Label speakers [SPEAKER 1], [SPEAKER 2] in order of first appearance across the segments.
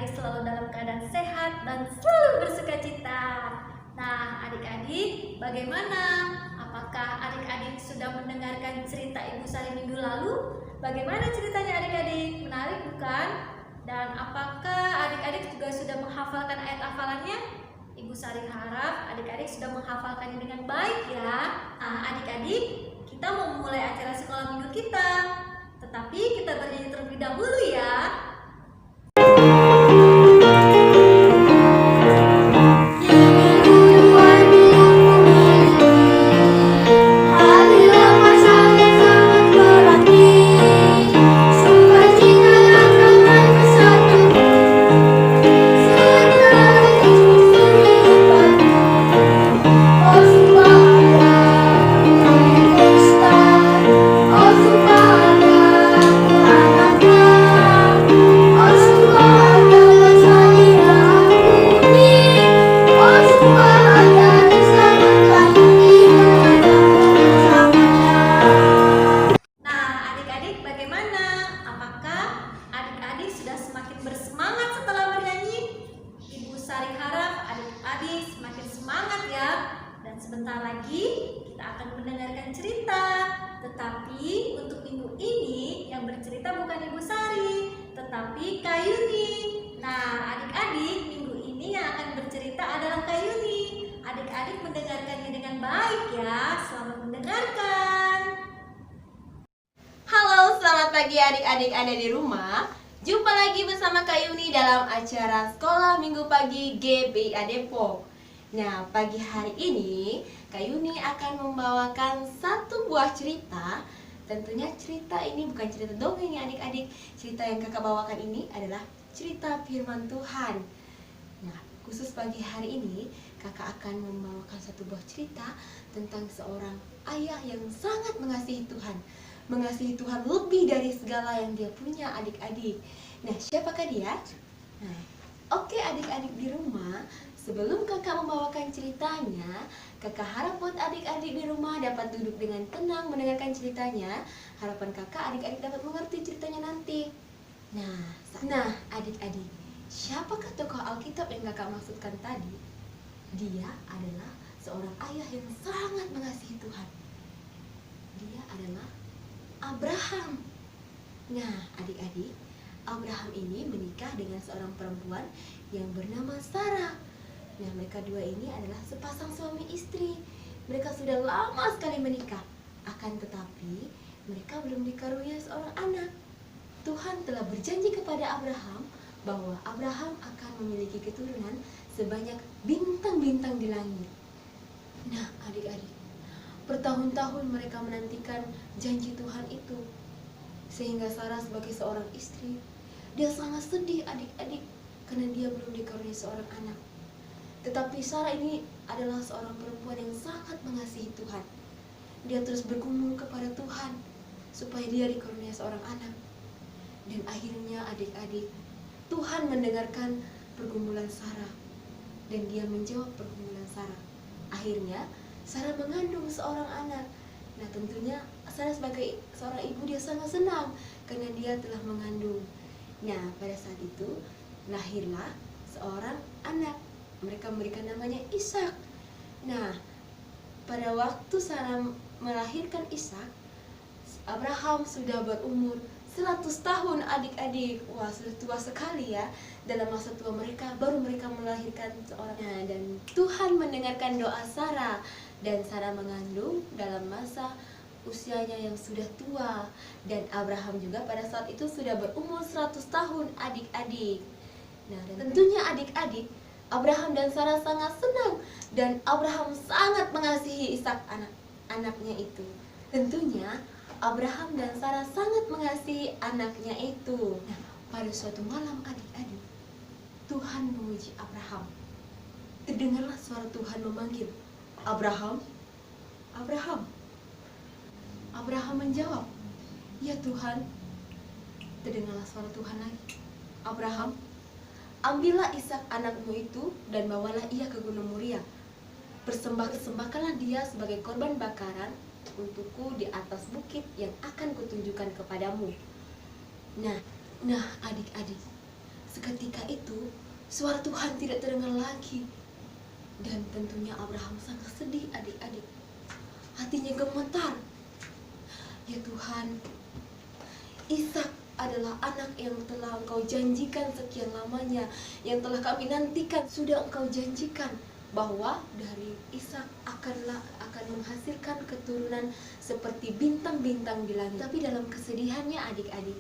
[SPEAKER 1] adik-adik selalu dalam keadaan sehat dan selalu bersuka cita. Nah, adik-adik, bagaimana? Apakah adik-adik sudah mendengarkan cerita Ibu Sari minggu lalu? Bagaimana ceritanya adik-adik? Menarik bukan? Dan apakah adik-adik juga sudah menghafalkan ayat hafalannya? Ibu Sari harap adik-adik sudah menghafalkannya dengan baik ya. Nah, adik-adik, kita mau memulai acara sekolah minggu kita. Tetapi kita bernyanyi terlebih dahulu ya. Sebentar lagi kita akan mendengarkan cerita. Tetapi untuk minggu ini yang bercerita bukan Ibu Sari, tetapi Kak Yuni. Nah, adik-adik, minggu ini yang akan bercerita adalah Kak Yuni. Adik-adik mendengarkannya dengan baik ya. Selamat mendengarkan.
[SPEAKER 2] Halo, selamat pagi adik-adik ada di rumah. Jumpa lagi bersama Kak Yuni dalam acara Sekolah Minggu Pagi GBIA Depok. Nah, pagi hari ini Kak Yuni akan membawakan satu buah cerita. Tentunya cerita ini bukan cerita dongeng ya adik-adik. Cerita yang kakak bawakan ini adalah cerita firman Tuhan. Nah, khusus pagi hari ini kakak akan membawakan satu buah cerita tentang seorang ayah yang sangat mengasihi Tuhan. Mengasihi Tuhan lebih dari segala yang dia punya adik-adik. Nah, siapakah dia? Nah, oke adik-adik di rumah, sebelum kakak membawakan ceritanya, kakak harap buat adik-adik di rumah dapat duduk dengan tenang mendengarkan ceritanya. Harapan kakak adik-adik dapat mengerti ceritanya nanti. Nah adik-adik, siapakah tokoh Alkitab yang kakak maksudkan tadi? Dia adalah seorang ayah yang sangat mengasihi Tuhan. Dia adalah Abraham. Nah adik-adik, Abraham ini menikah dengan seorang perempuan yang bernama Sarah. Nah, mereka dua ini adalah sepasang suami istri. Mereka sudah lama sekali menikah. Akan tetapi, mereka belum dikaruniai seorang anak. Tuhan telah berjanji kepada Abraham bahwa Abraham akan memiliki keturunan sebanyak bintang-bintang di langit. Nah, adik-adik, bertahun-tahun mereka menantikan janji Tuhan itu. Sehingga Sarah sebagai seorang istri, dia sangat sedih adik-adik karena dia belum dikaruniai seorang anak. Tetapi Sarah ini adalah seorang perempuan yang sangat mengasihi Tuhan. Dia terus bergumul kepada Tuhan supaya dia dikaruniai seorang anak. Dan akhirnya adik-adik, Tuhan mendengarkan pergumulan Sarah dan dia menjawab pergumulan Sarah. Akhirnya Sarah mengandung seorang anak. Nah, tentunya Sarah sebagai seorang ibu dia sangat senang karena dia telah mengandung. Nah, pada saat itu lahirlah seorang anak. Mereka memberikan namanya Ishak. Nah, pada waktu Sarah melahirkan Ishak, Abraham sudah berumur 100 tahun adik-adik. Wah, sudah tua sekali ya. Dalam masa tua mereka, baru mereka melahirkan seorang. Nah, dan Tuhan mendengarkan doa Sarah. Dan Sarah mengandung dalam masa usianya yang sudah tua. Dan Abraham juga pada saat itu sudah berumur 100 tahun adik-adik. Nah, dan tentunya adik-adik, Abraham dan Sarah sangat senang dan Abraham sangat mengasihi Ishak anaknya itu. Tentunya Abraham dan Sarah sangat mengasihi anaknya itu. Nah, pada suatu malam adik-adik, Tuhan menguji Abraham. Terdengarlah suara Tuhan memanggil, "Abraham, Abraham." Abraham menjawab, "Ya Tuhan." Terdengarlah suara Tuhan lagi, "Abraham, ambillah Ishak anakmu itu dan bawalah ia ke Gunung Moria. Persembahkanlah dia sebagai korban bakaran untukku di atas bukit yang akan kutunjukkan kepadamu." Nah adik-adik, Seketika itu suara Tuhan tidak terdengar lagi. Dan tentunya Abraham sangat sedih adik-adik. Hatinya gemetar. Ya Tuhan, Ishak adalah anak yang telah Engkau janjikan sekian lamanya, yang telah kami nantikan. Sudah Engkau janjikan bahwa dari Ishak akan menghasilkan keturunan seperti bintang-bintang di langit. Tapi dalam kesedihannya adik-adik,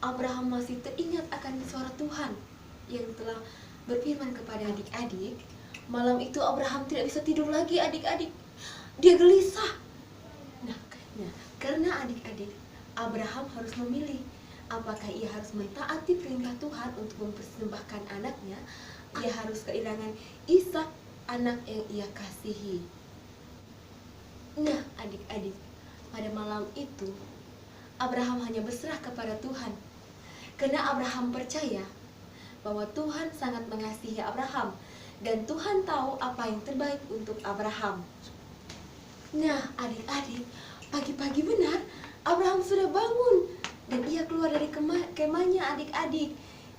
[SPEAKER 2] Abraham masih teringat akan suara Tuhan yang telah berfirman kepada adik-adik. Malam itu Abraham tidak bisa tidur lagi adik-adik. Dia gelisah. Nah, karena adik-adik, Abraham harus memilih apakah ia harus mentaati perintah Tuhan untuk mempersembahkan anaknya. Ia harus kehilangan Ishak, anak yang ia kasihi. Nah adik-adik, pada malam itu Abraham hanya berserah kepada Tuhan, karena Abraham percaya bahwa Tuhan sangat mengasihi Abraham dan Tuhan tahu apa yang terbaik untuk Abraham. Nah adik-adik, pagi-pagi benar Abraham sudah bangun dan ia keluar dari kemahnya adik-adik.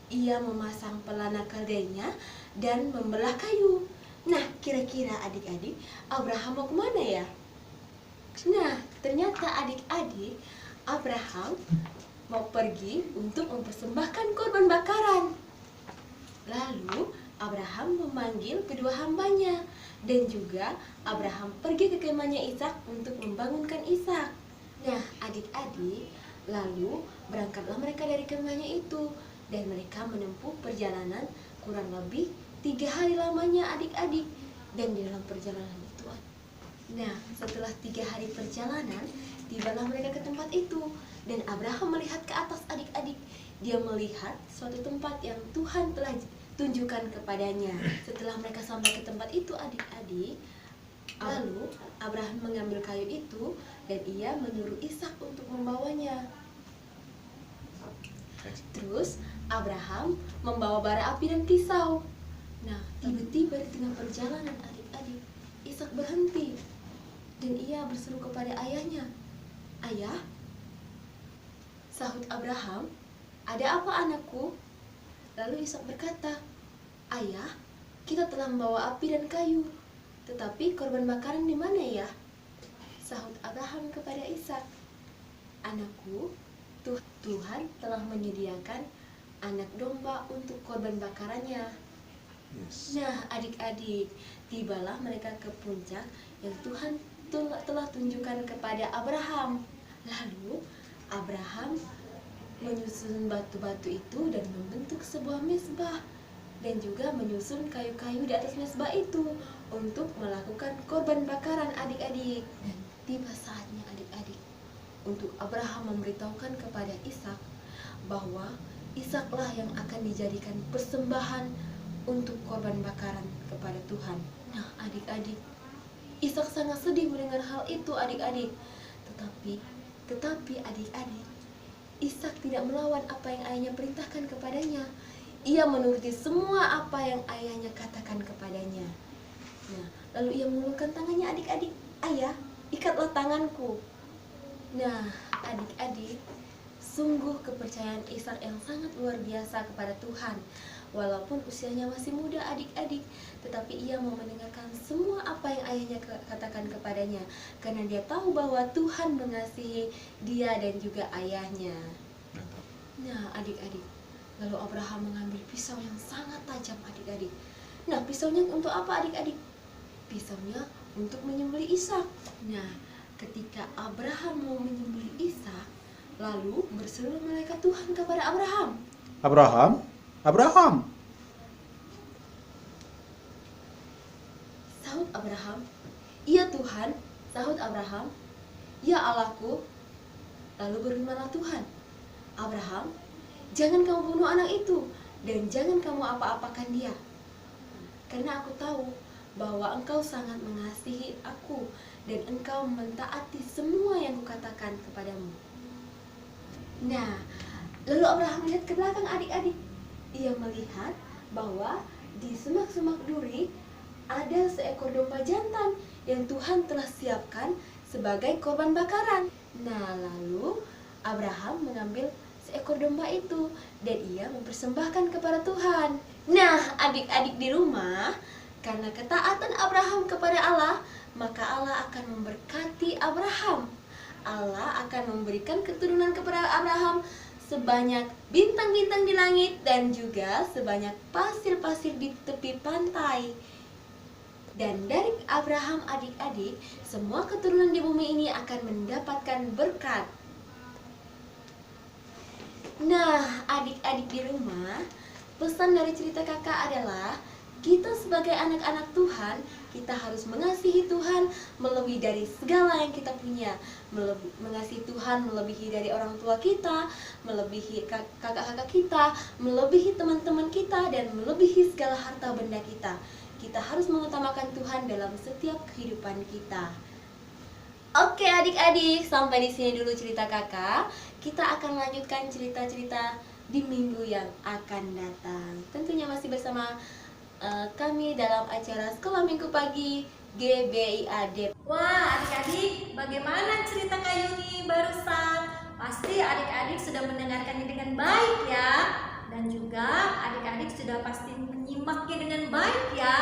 [SPEAKER 2] Ia memasang pelana keledainya dan membelah kayu. Nah kira-kira adik-adik, Abraham mau kemana ya? Nah ternyata adik-adik, Abraham mau pergi untuk mempersembahkan korban bakaran. Lalu Abraham memanggil kedua hambanya, dan juga Abraham pergi ke kemahnya Ishak untuk membangunkan Ishak. Nah adik-adik, lalu berangkatlah mereka dari kemahnya itu, dan mereka menempuh perjalanan kurang lebih 3 hari lamanya adik-adik. Dan di dalam perjalanan itu, nah setelah 3 hari perjalanan, tibalah mereka ke tempat itu. Dan Abraham melihat ke atas adik-adik. Dia melihat suatu tempat yang Tuhan telah tunjukkan kepadanya. Setelah mereka sampai ke tempat itu adik-adik, lalu Abraham mengambil kayu itu dan ia menyuruh Ishak untuk membawanya. Terus Abraham membawa bara api dan pisau. Nah tiba-tiba di tengah perjalanan adik-adik, Ishak berhenti dan ia berseru kepada ayahnya. "Ayah," sahut Abraham, "ada apa anakku?" Lalu Ishak berkata, "Ayah, kita telah membawa api dan kayu, tetapi korban bakaran di mana ya?" Sahut Abraham kepada Ishak, "Anakku, Tuhan telah menyediakan anak domba untuk korban bakarannya."
[SPEAKER 3] Yes.
[SPEAKER 2] Nah adik-adik, tibalah mereka ke puncak yang Tuhan telah tunjukkan kepada Abraham. Lalu Abraham menyusun batu-batu itu dan membentuk sebuah mezbah, dan juga menyusun kayu-kayu di atas mezbah itu untuk melakukan korban bakaran adik-adik. Dan tiba saatnya adik-adik untuk Abraham memberitahukan kepada Ishak bahwa Ishaklah yang akan dijadikan persembahan untuk korban bakaran kepada Tuhan. Nah adik-adik, Ishak sangat sedih mendengar hal itu adik-adik. Tetapi adik-adik, Ishak tidak melawan apa yang ayahnya perintahkan kepadanya. Ia menuruti semua apa yang ayahnya katakan kepadanya. Nah, lalu ia mengulurkan tangannya adik-adik. "Ayah, ikatlah tanganku." Nah, adik-adik, sungguh kepercayaan Ishak yang sangat luar biasa kepada Tuhan. Walaupun usianya masih muda adik-adik, tetapi ia mau mendengarkan semua apa yang ayahnya katakan kepadanya, karena dia tahu bahwa Tuhan mengasihi dia dan juga ayahnya. Nah adik-adik, lalu Abraham mengambil pisau yang sangat tajam adik-adik. Nah pisaunya untuk apa adik-adik? Pisaunya untuk menyembelih Ishak. Nah ketika Abraham mau menyembelih Ishak, lalu berserulah malaikat Tuhan kepada Abraham.
[SPEAKER 3] Abraham.
[SPEAKER 2] Sahut Abraham, "Iya Tuhan." Sahut Abraham, "Ya Allahku." Lalu berfirmanlah Tuhan, "Abraham, jangan kamu bunuh anak itu, dan jangan kamu apa-apakan dia, karena aku tahu bahwa engkau sangat mengasihi aku, dan engkau mentaati semua yang kukatakan kepadamu." Nah, lalu Abraham melihat ke belakang adik-adik. Ia melihat bahwa di semak-semak duri ada seekor domba jantan yang Tuhan telah siapkan sebagai korban bakaran. Nah, lalu Abraham mengambil seekor domba itu dan ia mempersembahkan kepada Tuhan. Nah, adik-adik di rumah, karena ketaatan Abraham kepada Allah, maka Allah akan memberkati Abraham. Allah akan memberikan keturunan kepada Abraham sebanyak bintang-bintang di langit dan juga sebanyak pasir-pasir di tepi pantai. Dan dari Abraham adik-adik, semua keturunan di bumi ini akan mendapatkan berkat. Nah, adik-adik di rumah, pesan dari cerita kakak adalah kita sebagai anak-anak Tuhan, kita harus mengasihi Tuhan melebihi dari segala yang kita punya. Mengasihi Tuhan melebihi dari orang tua kita, melebihi kakak-kakak kita, melebihi teman-teman kita, dan melebihi segala harta benda kita. Kita harus mengutamakan Tuhan dalam setiap kehidupan kita. Oke adik-adik, sampai di sini dulu cerita kakak. Kita akan lanjutkan cerita-cerita di minggu yang akan datang. Tentunya masih bersama kami dalam acara Sekolah Minggu Pagi GBIAD.
[SPEAKER 1] Wah, adik-adik, bagaimana cerita Kak Yuni barusan? Pasti adik-adik sudah mendengarkannya dengan baik ya. Dan juga adik-adik sudah pasti menyimaknya dengan baik ya.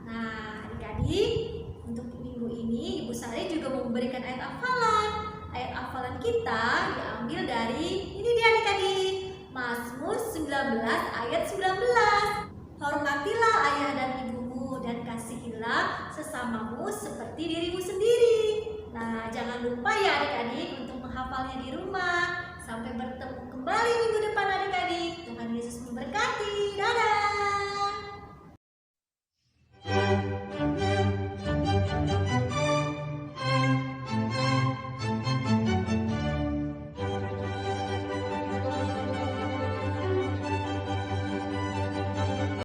[SPEAKER 1] Nah, adik-adik, untuk minggu ini Ibu Sari juga memberikan ayat hafalan. Ayat hafalan kita diambil dari ini dia adik-adik. Mazmur 19 ayat 19. Hormatilah ayah dan ibumu dan kasihilah sesamamu seperti dirimu sendiri. Nah, jangan lupa ya adik-adik untuk menghafalnya di rumah. Sampai bertemu kembali minggu depan adik-adik. Tuhan Yesus memberkati. Dadah.